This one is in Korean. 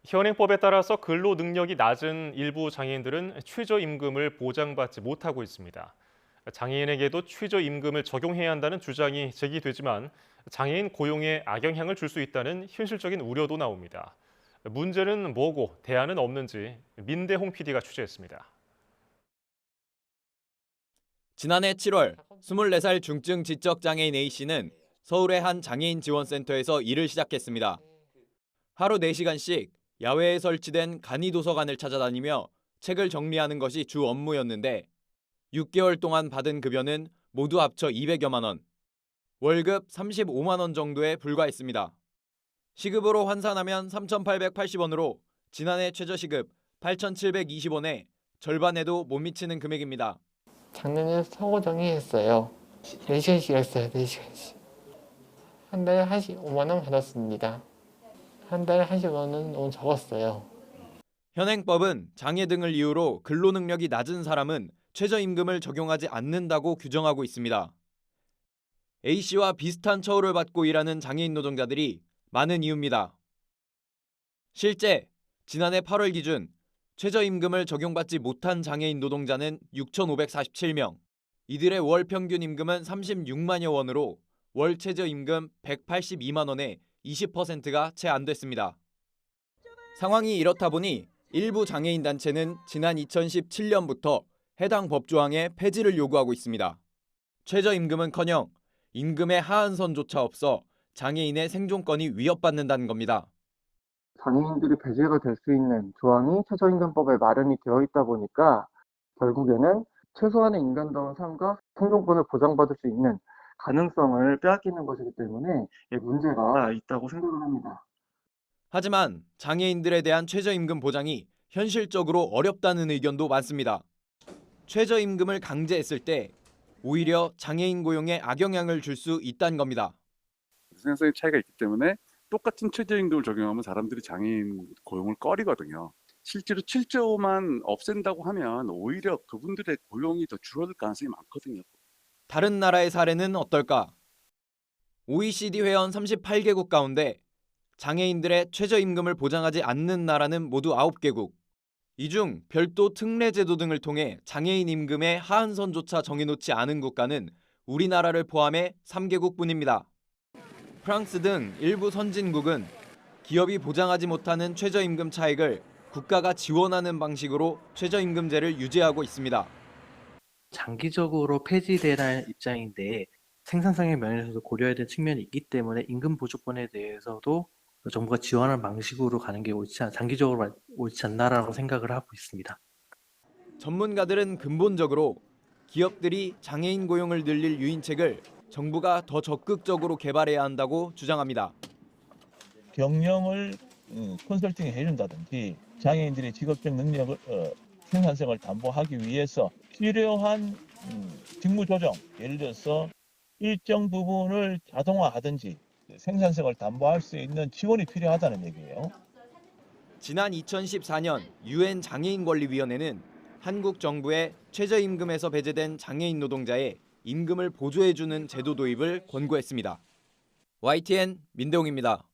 현행법에 따라서 근로 능력이 낮은 일부 장애인들은 최저임금을 보장받지 못하고 있습니다. 장애인에게도 최저임금을 적용해야 한다는 주장이 제기되지만 장애인 고용에 악영향을 줄 수 있다는 현실적인 우려도 나옵니다. 문제는 뭐고 대안은 없는지 민대홍 PD가 취재했습니다. 지난해 7월 24살 중증 지적장애인 A씨는 서울의 한 장애인 지원센터에서 일을 시작했습니다. 하루 4시간씩 야외에 설치된 간이도서관을 찾아다니며 책을 정리하는 것이 주 업무였는데 6개월 동안 받은 급여는 모두 합쳐 200여만 원, 월급 35만 원 정도에 불과했습니다. 시급으로 환산하면 3,880원으로 지난해 최저시급 8,720원에 절반에도 못 미치는 금액입니다. 작년에 서고정이 했어요. 4시간씩 했어요. 4시간씩. 한 달에 5만 원 받았습니다. 한 달에 10만 원은 너무 적었어요. 현행법은 장애 등을 이유로 근로능력이 낮은 사람은 최저임금을 적용하지 않는다고 규정하고 있습니다. A씨와 비슷한 처우를 받고 일하는 장애인 노동자들이 많은 이유입니다. 실제 지난해 8월 기준 최저임금을 적용받지 못한 장애인 노동자는 6,547명, 이들의 월 평균 임금은 36만여 원으로 월 최저임금 182만 원의 20%가 채 안 됐습니다. 상황이 이렇다 보니 일부 장애인 단체는 지난 2017년부터 해당 법 조항의 폐지를 요구하고 있습니다. 최저임금은커녕 임금의 하한선조차 없어 장애인의 생존권이 위협받는다는 겁니다. 장애인들이 배제가 될 수 있는 조항이 최저임금법에 마련이 되어 있다 보니까 결국에는 최소한의 인간다운 삶과 생존권을 보장받을 수 있는 가능성을 빼앗기는 것이기 때문에 문제가 있다고 생각을 합니다. 하지만 장애인들에 대한 최저임금 보장이 현실적으로 어렵다는 의견도 많습니다. 최저임금을 강제했을 때 오히려 장애인 고용에 악영향을 줄 수 있다는 겁니다. 생산성의 차이가 있기 때문에 똑같은 최저임금을 적용하면 사람들이 장애인 고용을 꺼리거든요. 실제로 7조만 없앤다고 하면 오히려 그분들의 고용이 더 줄어들 가능성이 많거든요. 다른 나라의 사례는 어떨까? OECD 회원 38개국 가운데 장애인들의 최저임금을 보장하지 않는 나라는 모두 9개국. 이 중 별도 특례 제도 등을 통해 장애인 임금의 하한선조차 정해놓지 않은 국가는 우리나라를 포함해 3개국뿐입니다. 프랑스 등 일부 선진국은 기업이 보장하지 못하는 최저임금 차익을 국가가 지원하는 방식으로 최저임금제를 유지하고 있습니다. 장기적으로 폐지되라는 입장인데 생산성의 면에서도 고려해야 될 측면이 있기 때문에 임금 보조권에 대해서도 정부가 지원하는 방식으로 가는 게 장기적으로 옳지 않나라고 생각을 하고 있습니다. 전문가들은 근본적으로 기업들이 장애인 고용을 늘릴 유인책을 정부가 더 적극적으로 개발해야 한다고 주장합니다. 경영을 컨설팅 해준다든지 장애인들의 직업적 능력을 생산성을 담보하기 위해서 필요한 직무 조정, 예를 들어서 일정 부분을 자동화하든지 생산성을 담보할 수 있는 지원이 필요하다는 얘기예요. 지난 2014년 UN 장애인권리위원회는 한국 정부의 최저임금에서 배제된 장애인 노동자의 임금을 보조해주는 제도 도입을 권고했습니다. YTN 민대홍입니다.